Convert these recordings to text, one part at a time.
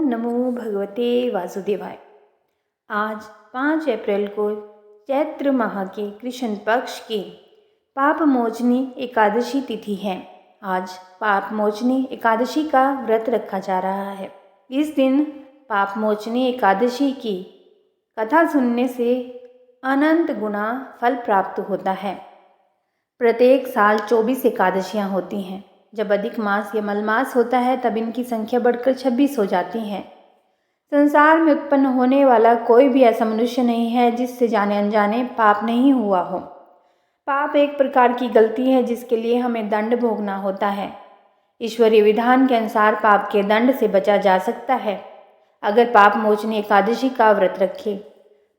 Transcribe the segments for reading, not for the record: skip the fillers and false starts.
नमो भगवते वासुदेवाय। आज 5 अप्रैल को चैत्र माह के कृष्ण पक्ष की पापमोचनी एकादशी तिथि है। आज पापमोचनी एकादशी का व्रत रखा जा रहा है। इस दिन पापमोचनी एकादशी की कथा सुनने से अनंत गुना फल प्राप्त होता है। प्रत्येक साल 24 एकादशियाँ होती हैं। जब अधिक मास या मलमास होता है तब इनकी संख्या बढ़कर 26 हो जाती है। संसार में उत्पन्न होने वाला कोई भी ऐसा मनुष्य नहीं है जिससे जाने अनजाने पाप नहीं हुआ हो। पाप एक प्रकार की गलती है जिसके लिए हमें दंड भोगना होता है। ईश्वरीय विधान के अनुसार पाप के दंड से बचा जा सकता है अगर पाप मोचनी एकादशी का व्रत रखे।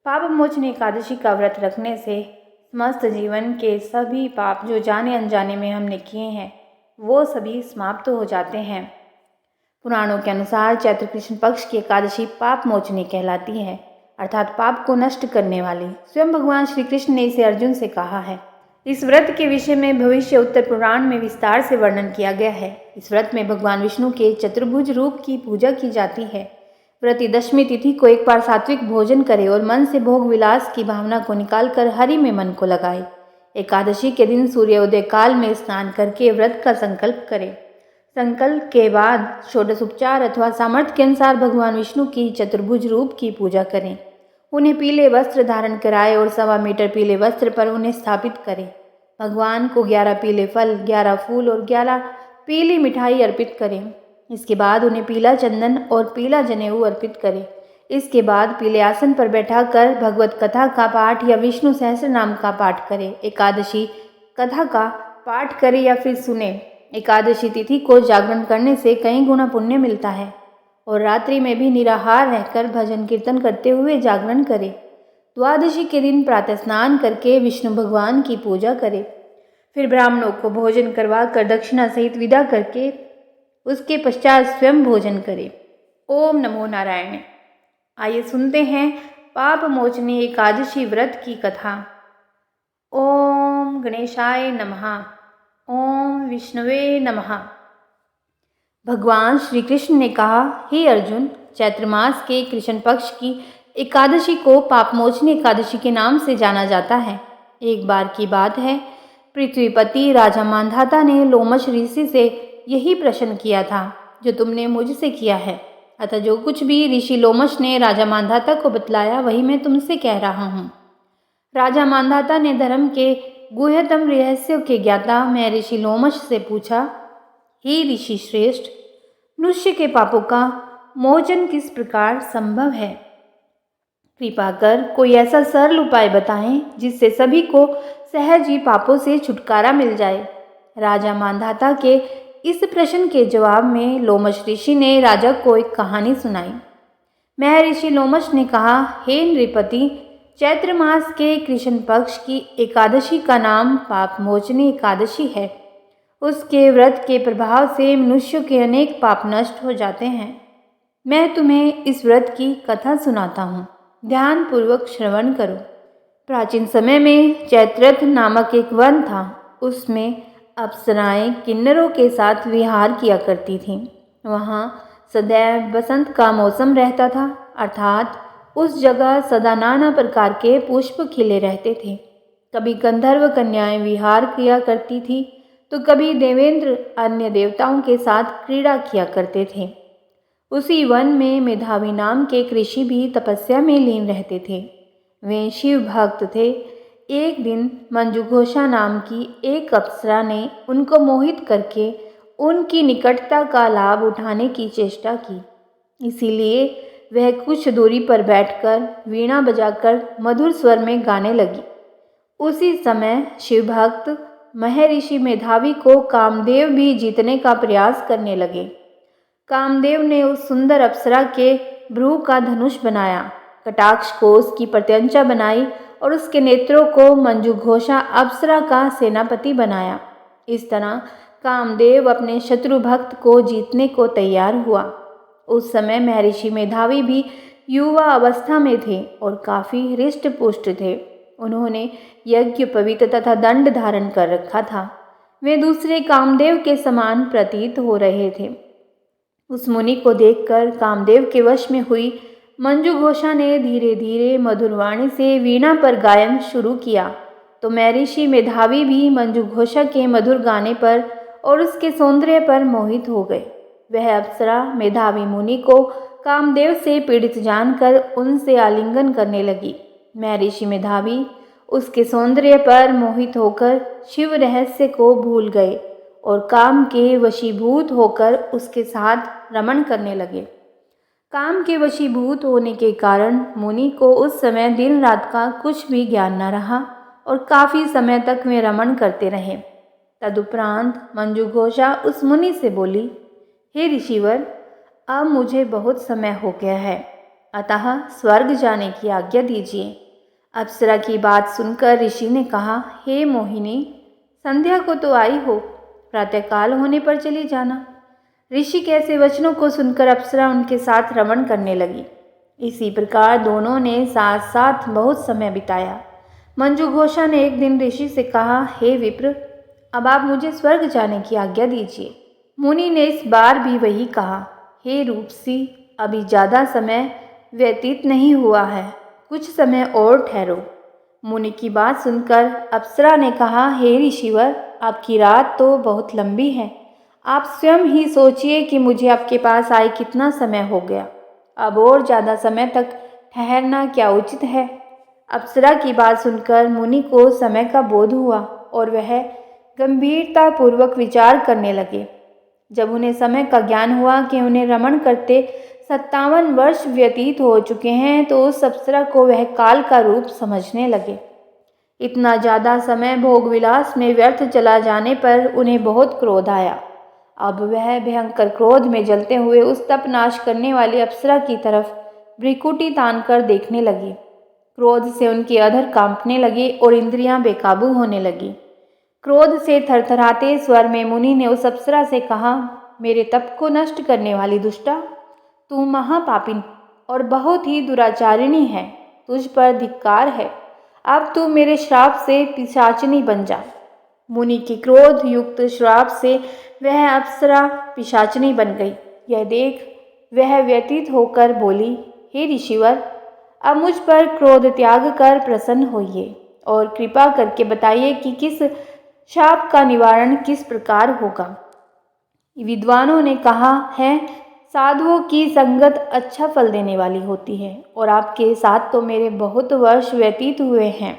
पाप मोचनी एकादशी का व्रत रखने से समस्त जीवन के सभी पाप जो जाने अनजाने में हमने किए हैं वो सभी समाप्त हो जाते हैं। पुराणों के अनुसार चैत्र कृष्ण पक्ष की एकादशी पाप मोचनी कहलाती है, अर्थात पाप को नष्ट करने वाली। स्वयं भगवान श्री कृष्ण ने इसे अर्जुन से कहा है। इस व्रत के विषय में भविष्य उत्तर पुराण में विस्तार से वर्णन किया गया है। इस व्रत में भगवान विष्णु के चतुर्भुज रूप की पूजा की जाती है। व्रती दशमी तिथि को एक बार सात्विक भोजन करे और मन से भोग विलास की भावना को निकालकर हरि में मन को लगाए। एकादशी के दिन सूर्योदय काल में स्नान करके व्रत का संकल्प करें। संकल्प के बाद षोडशोपचार अथवा सामर्थ्य के अनुसार भगवान विष्णु की चतुर्भुज रूप की पूजा करें। उन्हें पीले वस्त्र धारण कराएं और 1.25 मीटर पीले वस्त्र पर उन्हें स्थापित करें। भगवान को 11 पीले फल, 11 फूल और 11 पीली मिठाई अर्पित करें। इसके बाद उन्हें पीला चंदन और पीला जनेऊ अर्पित करें। इसके बाद पीले आसन पर बैठाकर भगवत कथा का पाठ या विष्णु सहस्त्र नाम का पाठ करें। एकादशी कथा का पाठ करें या फिर सुने। एकादशी तिथि को जागरण करने से कई गुना पुण्य मिलता है और रात्रि में भी निराहार रहकर भजन कीर्तन करते हुए जागरण करें। द्वादशी के दिन प्रातः स्नान करके विष्णु भगवान की पूजा करें। फिर ब्राह्मणों को भोजन करवा कर दक्षिणा सहित विदा करके उसके पश्चात स्वयं भोजन करें। ओम नमो नारायण। आइए सुनते हैं पाप मोचनी एकादशी व्रत की कथा। ओम गणेशाय नमः। ओम विष्णुवे नमः। भगवान श्री कृष्ण ने कहा, हे अर्जुन, चैत्र मास के कृष्ण पक्ष की एकादशी को पापमोचनी एकादशी के नाम से जाना जाता है। एक बार की बात है, पृथ्वीपति राजा मांधाता ने लोमश ऋषि से यही प्रश्न किया था जो तुमने मुझसे किया है। अतः जो कुछ भी ऋषि लोमश ने राजा मांधाता को बतलाया वही मैं तुमसे कह रहा हूँ। राजा मांधाता ने धर्म के गुह्यतम रहस्यों के ज्ञाता मैं ऋषि लोमश से पूछा, हे ऋषि श्रेष्ठ, मनुष्य के पापों का मोचन किस प्रकार संभव है? कृपा कर कोई ऐसा सरल उपाय बताएं जिससे सभी को सहज ही पापों से छुटकारा मिल जाए। राजा मांधाता के इस प्रश्न के जवाब में लोमश ऋषि ने राजा को एक कहानी सुनाई। महर्षि लोमश ने कहा, हे नृपति, चैत्र मास के कृष्ण पक्ष की एकादशी का नाम पापमोचनी एकादशी है। उसके व्रत के प्रभाव से मनुष्यों के अनेक पाप नष्ट हो जाते हैं। मैं तुम्हें इस व्रत की कथा सुनाता हूँ, ध्यानपूर्वक श्रवण करो। प्राचीन समय में चैत्ररथ नामक एक वन था। उसमें अप्सराएं किन्नरों के साथ विहार किया करती थीं। वहाँ सदैव बसंत का मौसम रहता था, अर्थात उस जगह सदा नाना प्रकार के पुष्प खिले रहते थे। कभी गंधर्व कन्याएं विहार किया करती थी तो कभी देवेंद्र अन्य देवताओं के साथ क्रीड़ा किया करते थे। उसी वन में मेधावी नाम के एक ऋषि भी तपस्या में लीन रहते थे। वे शिव भक्त थे। एक दिन मंजुघोषा नाम की एक अप्सरा ने उनको मोहित करके उनकी निकटता का लाभ उठाने की चेष्टा की। इसीलिए वह कुछ दूरी पर बैठकर वीणा बजाकर मधुर स्वर में गाने लगी। उसी समय शिवभक्त महर्षि मेधावी को कामदेव भी जीतने का प्रयास करने लगे। कामदेव ने उस सुंदर अप्सरा के भ्रू का धनुष बनाया, कटाक्ष को उसकी प्रत्यंचा बनाई और उसके नेत्रों को मंजुघोषा अप्सरा का सेनापति बनाया। इस तरह कामदेव अपने शत्रु भक्त को जीतने को तैयार हुआ। उस समय महर्षि मेधावी भी युवा अवस्था में थे और काफ़ी हृष्ट पुष्ट थे। उन्होंने यज्ञ पवित्र तथा दंड धारण कर रखा था। वे दूसरे कामदेव के समान प्रतीत हो रहे थे। उस मुनि को देखकर कामदेव के वश में हुई मंजू घोषा ने धीरे धीरे मधुरवाणी से वीणा पर गायन शुरू किया तो महर्षि मेधावी भी मंजू घोषा के मधुर गाने पर और उसके सौंदर्य पर मोहित हो गए। वह अप्सरा मेधावी मुनि को कामदेव से पीड़ित जानकर उनसे आलिंगन करने लगी। महर्षि मेधावी उसके सौंदर्य पर मोहित होकर शिव रहस्य को भूल गए और काम के वशीभूत होकर उसके साथ रमण करने लगे। काम के वशीभूत होने के कारण मुनि को उस समय दिन रात का कुछ भी ज्ञान न रहा और काफ़ी समय तक वे रमण करते रहे। तदुपरांत मंजू घोषा उस मुनि से बोली, हे ऋषिवर, अब मुझे बहुत समय हो गया है, अतः स्वर्ग जाने की आज्ञा दीजिए। अप्सरा की बात सुनकर ऋषि ने कहा, हे मोहिनी, संध्या को तो आई हो, प्रातःकाल होने पर चली जाना। ऋषि के ऐसे वचनों को सुनकर अप्सरा उनके साथ रमण करने लगी। इसी प्रकार दोनों ने साथ साथ बहुत समय बिताया। मंजू घोषा ने एक दिन ऋषि से कहा, हे विप्र, अब आप मुझे स्वर्ग जाने की आज्ञा दीजिए। मुनि ने इस बार भी वही कहा, हे रूपसी, अभी ज़्यादा समय व्यतीत नहीं हुआ है, कुछ समय और ठहरो। मुनि की बात सुनकर अप्सरा ने कहा, हे ऋषिवर, आपकी रात तो बहुत लंबी है, आप स्वयं ही सोचिए कि मुझे आपके पास आए कितना समय हो गया, अब और ज़्यादा समय तक ठहरना क्या उचित है। अप्सरा की बात सुनकर मुनि को समय का बोध हुआ और वह गंभीरतापूर्वक विचार करने लगे। जब उन्हें समय का ज्ञान हुआ कि उन्हें रमण करते 57 वर्ष व्यतीत हो चुके हैं तो उस अप्सरा को वह काल का रूप समझने लगे। इतना ज़्यादा समय भोग विलास में व्यर्थ चला जाने पर उन्हें बहुत क्रोध आया। अब वह भयंकर क्रोध में जलते हुए उस तप नाश करने वाली अप्सरा की तरफ भ्रिकुटी तान कर देखने लगी। क्रोध से उनकी अधर कांपने लगी और इंद्रियां बेकाबू होने लगी। क्रोध से थरथराते स्वर में मुनि ने उस अप्सरा से कहा, मेरे तप को नष्ट करने वाली दुष्टा, तू महापापिन और बहुत ही दुराचारिणी है, तुझ पर धिक्कार है, अब तू मेरे श्राप से पिशाचिनी बन जा। मुनि की क्रोध युक्त श्राप से वह अप्सरा पिशाचिनी बन गई। यह देख वह व्यतीत होकर बोली, हे ऋषिवर, अब मुझ पर क्रोध त्याग कर प्रसन्न होइए और कृपा करके बताइए कि किस शाप का निवारण किस प्रकार होगा। विद्वानों ने कहा है, साधुओं की संगत अच्छा फल देने वाली होती है और आपके साथ तो मेरे बहुत वर्ष व्यतीत हुए हैं,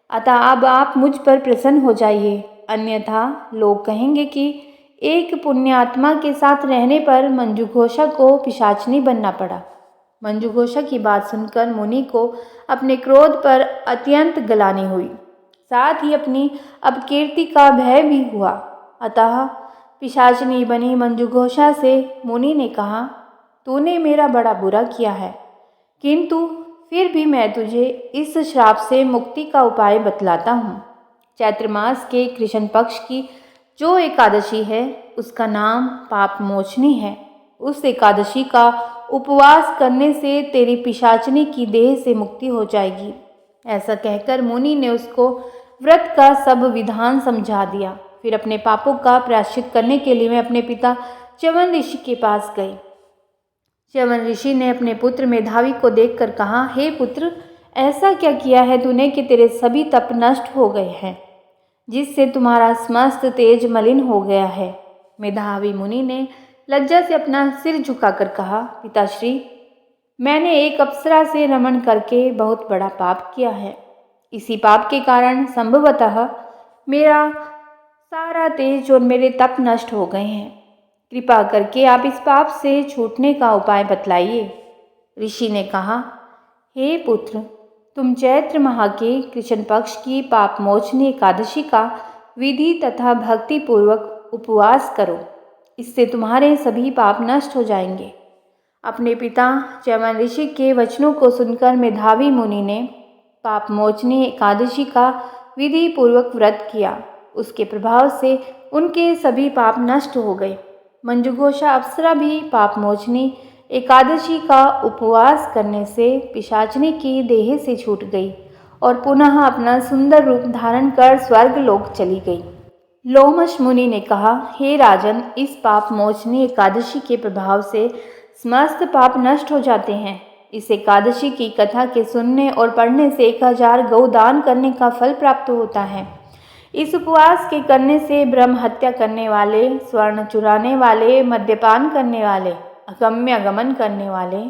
अतः अब आप मुझ पर प्रसन्न हो जाइए, अन्यथा लोग कहेंगे कि एक पुण्यात्मा के साथ रहने पर मंजू घोषा को पिशाचनी बनना पड़ा। मंजू घोषा की बात सुनकर मुनि को अपने क्रोध पर अत्यंत ग्लानि हुई, साथ ही अपनी अपकीर्ति का भय भी हुआ। अतः पिशाचिनी बनी मंजू घोषा से मुनि ने कहा, तूने मेरा बड़ा बुरा किया है, किंतु फिर भी मैं तुझे इस श्राप से मुक्ति का उपाय बतलाता हूँ। चैत्र मास के कृष्ण पक्ष की जो एकादशी है उसका नाम पाप मोचनी है। उस एकादशी का उपवास करने से तेरी पिशाचिनी की देह से मुक्ति हो जाएगी। ऐसा कहकर मुनि ने उसको व्रत का सब विधान समझा दिया। फिर अपने पापों का प्रायश्चित करने के लिए मैं अपने पिता च्यवन ऋषि के पास गई। च्यवन ऋषि ने अपने पुत्र मेधावी को देखकर कहा, हे पुत्र, ऐसा क्या किया है तूने कि तेरे सभी तप नष्ट हो गए हैं, जिससे तुम्हारा समस्त तेज मलिन हो गया है। मेधावी मुनि ने लज्जा से अपना सिर झुकाकर कहा, पिताश्री, मैंने एक अप्सरा से रमण करके बहुत बड़ा पाप किया है। इसी पाप के कारण संभवतः मेरा सारा तेज और मेरे तप नष्ट हो गए हैं। कृपा करके आप इस पाप से छूटने का उपाय बतलाइए। ऋषि ने कहा, हे पुत्र, तुम चैत्र माह के कृष्ण पक्ष की पाप मोचनी एकादशी का विधि तथा भक्ति पूर्वक उपवास करो, इससे तुम्हारे सभी पाप नष्ट हो जाएंगे। अपने पिता च्यवन ऋषि के वचनों को सुनकर मेधावी मुनि ने पाप मोचनी एकादशी का विधि पूर्वक व्रत किया। उसके प्रभाव से उनके सभी पाप नष्ट हो गए। मंजू घोषा अप्सरा भी पाप मोचनी एकादशी का उपवास करने से पिशाचिनी की देह से छूट गई और पुनः अपना सुंदर रूप धारण कर स्वर्ग लोक चली गई। लोमश मुनि ने कहा, हे राजन, इस पाप मोचनी एकादशी के प्रभाव से समस्त पाप नष्ट हो जाते हैं। इस एकादशी की कथा के सुनने और पढ़ने से 1000 गौदान करने का फल प्राप्त होता है। इस उपवास के करने से ब्रह्म हत्या करने वाले, स्वर्ण चुराने वाले, मद्यपान करने वाले, अगम्य गमन करने वाले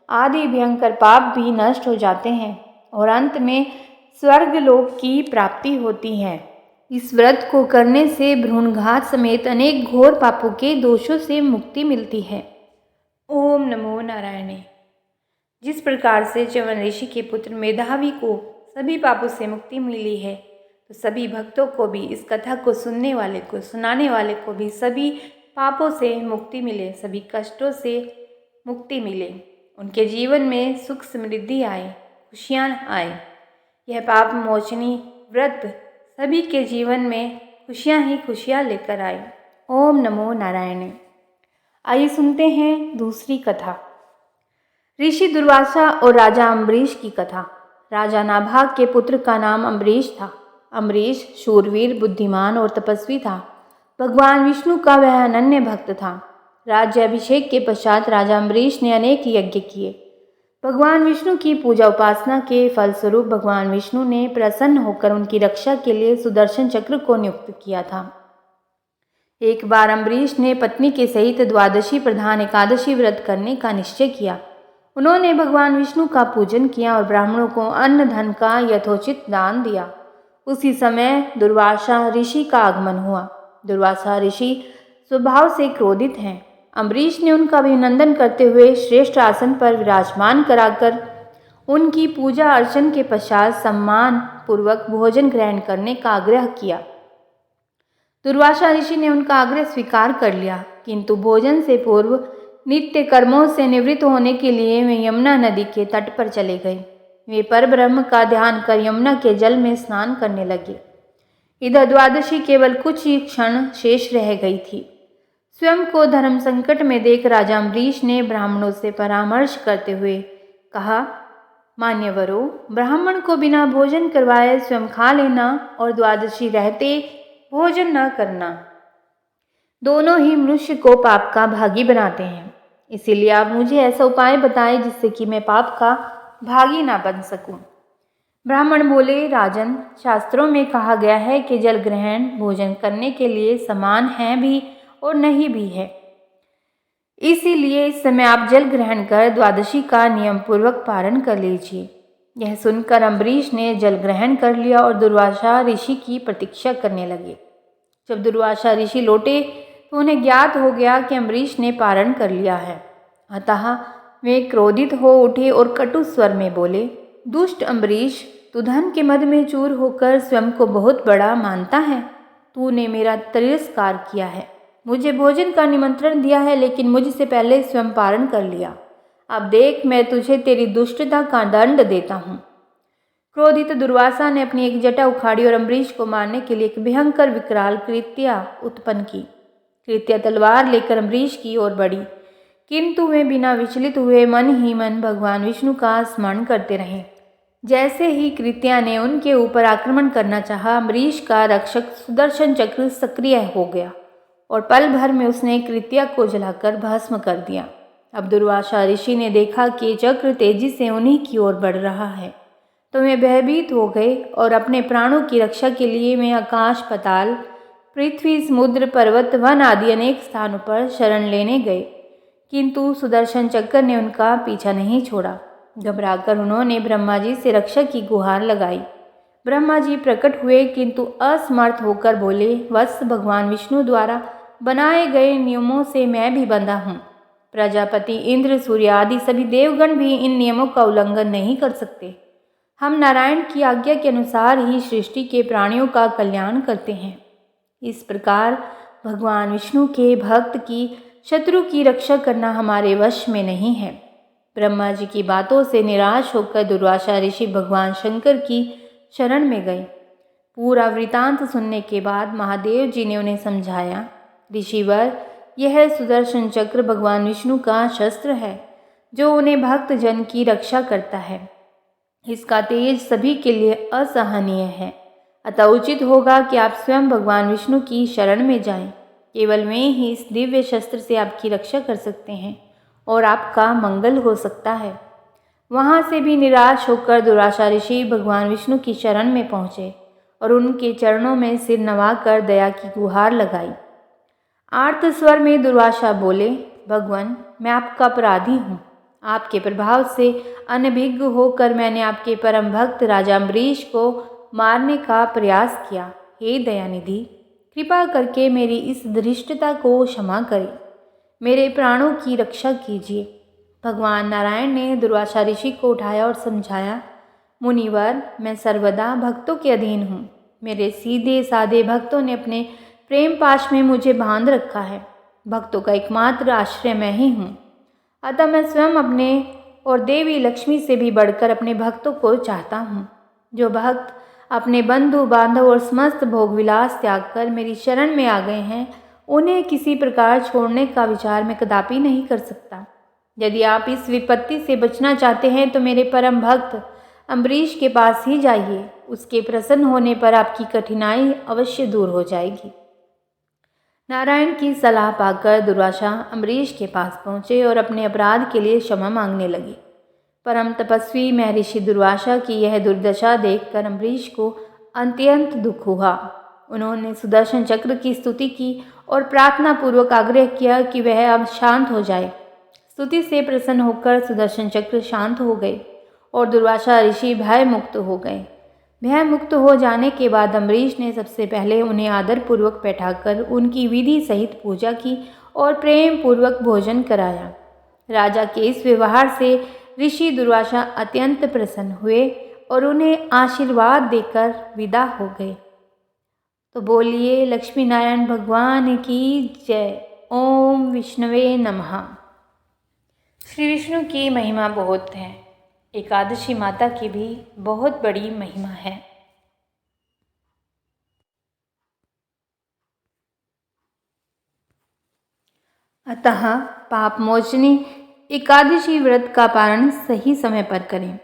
आदि भयंकर पाप भी नष्ट हो जाते हैं और अंत में स्वर्गलोक की प्राप्ति होती है। इस व्रत को करने से भ्रूणघात समेत अनेक घोर पापों के दोषों से मुक्ति मिलती है। ओम नमो नारायण। जिस प्रकार से च्यवन ऋषि के पुत्र मेधावी को सभी पापों से मुक्ति मिली है, तो सभी भक्तों को भी, इस कथा को सुनने वाले को, सुनाने वाले को भी सभी पापों से मुक्ति मिले, सभी कष्टों से मुक्ति मिले, उनके जीवन में सुख समृद्धि आए, खुशियाँ आए। यह पाप मोचनी व्रत सभी के जीवन में खुशियाँ ही खुशियाँ लेकर आए। ओम नमो नारायण। आइए सुनते हैं दूसरी कथा। ऋषि दुर्वासा और राजा अम्बरीश की कथा। राजा नाभाग के पुत्र का नाम अम्बरीश था। अम्बरीश शूरवीर, बुद्धिमान और तपस्वी था। भगवान विष्णु का वह अनन्य भक्त था। राज्याभिषेक के पश्चात राजा अम्बरीश ने अनेक यज्ञ किए। भगवान विष्णु की पूजा उपासना के फलस्वरूप भगवान विष्णु ने प्रसन्न होकर उनकी रक्षा के लिए सुदर्शन चक्र को नियुक्त किया था। एक बार अम्बरीश ने पत्नी के सहित द्वादशी प्रधान एकादशी व्रत करने का निश्चय किया। उन्होंने भगवान विष्णु का पूजन किया और ब्राह्मणों को अन्न धन का यथोचित दान दिया। उसी समय दुर्वासा ऋषि का आगमन हुआ। दुर्वासा ऋषि स्वभाव से क्रोधित हैं। अम्बरीश ने उनका अभिनंदन करते हुए श्रेष्ठ आसन पर विराजमान कराकर उनकी पूजा अर्चन के पश्चात सम्मान पूर्वक भोजन ग्रहण करने का आग्रह किया। दुर्वासा ऋषि ने उनका आग्रह स्वीकार कर लिया, किंतु भोजन से पूर्व नित्य कर्मों से निवृत्त होने के लिए वे यमुना नदी के तट पर चले गए। वे परब्रह्म का ध्यान कर यमुना के जल में स्नान करने लगे। इधर द्वादशी केवल कुछ ही क्षण शेष रह गई थी। स्वयं को धर्म संकट में देख राजा अम्बरीश ने ब्राह्मणों से परामर्श करते हुए कहा, मान्यवरों, ब्राह्मण को बिना भोजन करवाए स्वयं खा लेना और द्वादशी रहते भोजन न करना, दोनों ही मनुष्य को पाप का भागी बनाते हैं। इसीलिए आप मुझे ऐसा उपाय बताएं जिससे कि मैं पाप का भागी ना बन सकूं। ब्राह्मण बोले, राजन, शास्त्रों में कहा गया है कि जल ग्रहण भोजन करने के लिए समान है भी और नहीं भी है। इसीलिए इस समय आप जल ग्रहण कर द्वादशी का नियम पूर्वक पारण कर लीजिए। यह सुनकर अम्बरीश ने जल ग्रहण कर लिया और दुर्वासा ऋषि की प्रतीक्षा करने लगे। जब दुर्वासा ऋषि लौटे तो उन्हें ज्ञात हो गया कि अम्बरीश ने पारण कर लिया है। अतः वे क्रोधित हो उठे और कटु स्वर में बोले, दुष्ट अम्बरीश, तू धन के मद में चूर होकर स्वयं को बहुत बड़ा मानता है। तूने मेरा तिरस्कार किया है, मुझे भोजन का निमंत्रण दिया है, लेकिन मुझसे पहले स्वयं पारण कर लिया। अब देख, मैं तुझे तेरी दुष्टता का दंड देता हूँ। क्रोधित दुर्वासा ने अपनी एक जटा उखाड़ी और अम्बरीश को मारने के लिए एक भयंकर विकराल कृत्या उत्पन्न की। कृत्या तलवार लेकर अम्बरीश की ओर बढ़ी, किंतु वे बिना विचलित हुए मन ही मन भगवान विष्णु का स्मरण करते रहे। जैसे ही कृत्या ने उनके ऊपर आक्रमण करना चाहा, अम्बरीश का रक्षक सुदर्शन चक्र सक्रिय हो गया और पल भर में उसने कृत्या को जलाकर भस्म कर दिया। अब दुर्वासा ऋषि ने देखा कि चक्र तेजी से उन्हीं की ओर बढ़ रहा है, तो वे भयभीत हो गए और अपने प्राणों की रक्षा के लिए वे आकाश, पाताल, पृथ्वी, समुद्र, पर्वत, वन आदि अनेक स्थानों पर शरण लेने गए, किंतु सुदर्शन चक्र ने उनका पीछा नहीं छोड़ा। घबराकर उन्होंने ब्रह्मा जी से रक्षा की गुहार लगाई। ब्रह्मा जी प्रकट हुए, किंतु असमर्थ होकर बोले, वत्स, भगवान विष्णु द्वारा बनाए गए नियमों से मैं भी बंधा हूँ। प्रजापति इंद्र, सूर्य आदि सभी देवगण भी इन नियमों का उल्लंघन नहीं कर सकते। हम नारायण की आज्ञा के अनुसार ही सृष्टि के प्राणियों का कल्याण करते हैं। इस प्रकार भगवान विष्णु के भक्त की शत्रु की रक्षा करना हमारे वश में नहीं है। ब्रह्मा जी की बातों से निराश होकर दुर्वासा ऋषि भगवान शंकर की शरण में गए। पूरा वृतांत सुनने के बाद महादेव जी ने उन्हें समझाया, ऋषिवर, यह सुदर्शन चक्र भगवान विष्णु का शस्त्र है, जो उन्हें भक्त जन की रक्षा करता है। इसका तेज सभी के लिए असहनीय है। अतः उचित होगा कि आप स्वयं भगवान विष्णु की शरण में जाएं। केवल वे ही इस दिव्य शस्त्र से आपकी रक्षा कर सकते हैं और आपका मंगल हो सकता है। वहाँ से भी निराश होकर दुर्वासा ऋषि भगवान विष्णु की शरण में पहुँचे और उनके चरणों में सिर नवाकर दया की गुहार लगाई। आर्त स्वर में दुर्वासा बोले, भगवान, मैं आपका अपराधी हूँ। आपके प्रभाव से अनभिज्ञ होकर मैंने आपके परम भक्त राजा अम्बरीश को मारने का प्रयास किया। हे दयानिधि, कृपा करके मेरी इस धृष्टता को क्षमा करें। मेरे प्राणों की रक्षा कीजिए। भगवान नारायण ने दुर्वासा ऋषि को उठाया और समझाया, मुनिवर, मैं सर्वदा भक्तों के अधीन हूँ। मेरे सीधे साधे भक्तों ने अपने प्रेम पाश में मुझे बांध रखा है। भक्तों का एकमात्र आश्रय मैं ही हूँ। अतः मैं स्वयं अपने और देवी लक्ष्मी से भी बढ़कर अपने भक्तों को चाहता हूँ। जो भक्त अपने बंधु बांधव और समस्त भोग विलास त्याग कर मेरी शरण में आ गए हैं, उन्हें किसी प्रकार छोड़ने का विचार मैं कदापि नहीं कर सकता। यदि आप इस विपत्ति से बचना चाहते हैं तो मेरे परम भक्त अम्बरीश के पास ही जाइए। उसके प्रसन्न होने पर आपकी कठिनाई अवश्य दूर हो जाएगी। नारायण की सलाह पाकर दुर्वासा अम्बरीश के पास पहुँचे और अपने अपराध के लिए क्षमा मांगने लगे। परम तपस्वी महर्षि दुर्वासा की यह दुर्दशा देखकर अम्बरीश को अत्यंत दुख हुआ। उन्होंने सुदर्शन चक्र की स्तुति की और प्रार्थना पूर्वक आग्रह किया कि वह अब शांत हो जाए। स्तुति से प्रसन्न होकर सुदर्शन चक्र शांत हो गए और दुर्वासा ऋषि भय मुक्त हो गए। भय मुक्त हो जाने के बाद अम्बरीश ने सबसे पहले उन्हें आदरपूर्वक बैठाकर उनकी विधि सहित पूजा की और प्रेम पूर्वक भोजन कराया। राजा के इस व्यवहार से ऋषि दुर्वासा अत्यंत प्रसन्न हुए और उन्हें आशीर्वाद देकर विदा हो गए। तो बोलिए लक्ष्मी नारायण भगवान की जय। ओम विष्णवे नमः। श्री विष्णु की महिमा बहुत है। एकादशी माता की भी बहुत बड़ी महिमा है। अतः पाप मोचनी एकादशी व्रत का पारण सही समय पर करें।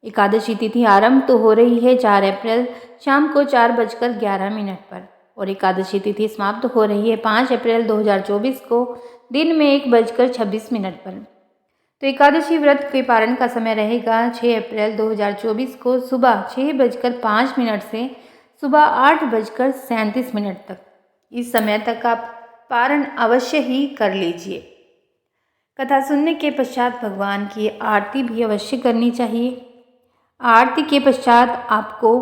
एकादशी तिथि आरंभ तो हो रही है 4 अप्रैल शाम को 4:11 पर और एकादशी तिथि समाप्त हो रही है 5 अप्रैल 2024 को दिन में 1:26 पर। तो एकादशी व्रत के पारण का समय रहेगा 6 अप्रैल 2024 को सुबह 6:05 से सुबह 8:37 तक। इस समय तक आप पारण अवश्य ही कर लीजिए। कथा सुनने के पश्चात भगवान की आरती भी अवश्य करनी चाहिए। आरती के पश्चात आपको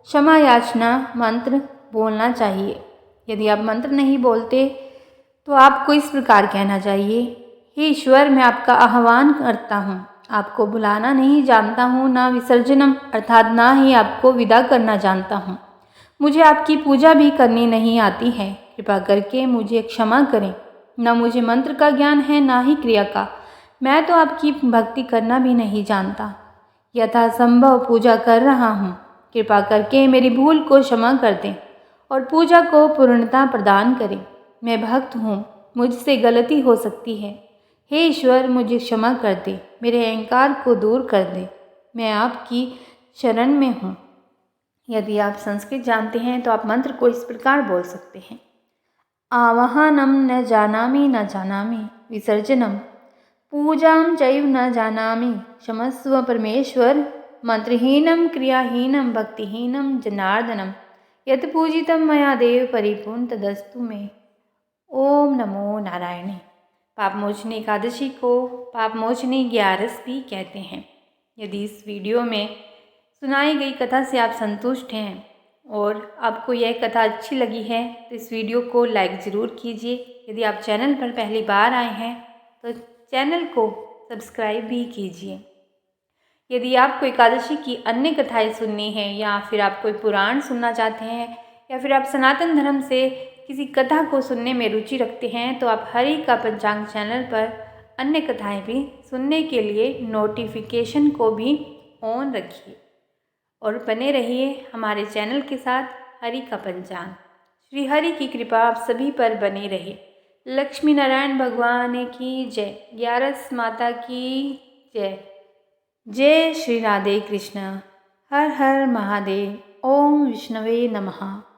क्षमा याचना मंत्र बोलना चाहिए। यदि आप मंत्र नहीं बोलते तो आपको इस प्रकार कहना चाहिए, हे ईश्वर, मैं आपका आह्वान करता हूँ। आपको बुलाना नहीं जानता हूँ, ना विसर्जनम अर्थात ना ही आपको विदा करना जानता हूँ। मुझे आपकी पूजा भी करनी नहीं आती है। कृपा करके मुझे क्षमा करें। न मुझे मंत्र का ज्ञान है, ना ही क्रिया का। मैं तो आपकी भक्ति करना भी नहीं जानता। यथासंभव पूजा कर रहा हूँ। कृपा करके मेरी भूल को क्षमा कर दें और पूजा को पूर्णता प्रदान करें। मैं भक्त हूँ, मुझसे गलती हो सकती है। हे ईश्वर, मुझे क्षमा कर दे, मेरे अहंकार को दूर कर दे। मैं आपकी शरण में हूँ। यदि आप संस्कृत जानते हैं तो आप मंत्र को इस प्रकार बोल सकते हैं, आवाहनम न जानामि न जानामि, विसर्जनम पूजाम चैव न जानामि, क्षमस्व परमेश्वर, मंत्रहीनम क्रियाहीनम भक्तिहीनम जनार्दनम, यत् पूजितम मया देव परिपूर्ण तदस्तु मे। ओम नमो नारायण। पापमोचनी एकादशी को पापमोचनी 11 भी कहते हैं। यदि इस वीडियो में सुनाई गई कथा से आप संतुष्ट हैं और आपको यह कथा अच्छी लगी है तो इस वीडियो को लाइक ज़रूर कीजिए। यदि आप चैनल पर पहली बार आए हैं तो चैनल को सब्सक्राइब भी कीजिए। यदि आपको एकादशी की अन्य कथाएं सुननी हैं या फिर आप कोई पुराण सुनना चाहते हैं या फिर आप सनातन धर्म से किसी कथा को सुनने में रुचि रखते हैं तो आप हरि का पंचांग चैनल पर अन्य कथाएं भी सुनने के लिए नोटिफिकेशन को भी ऑन रखिए और बने रहिए हमारे चैनल के साथ हरि का पंचांग। श्री हरि की कृपा आप सभी पर बनी रहे। लक्ष्मी नारायण भगवान की जय। 11 माता की जय। जय श्री राधे कृष्ण। हर हर महादेव। ओम विष्णवे नमः।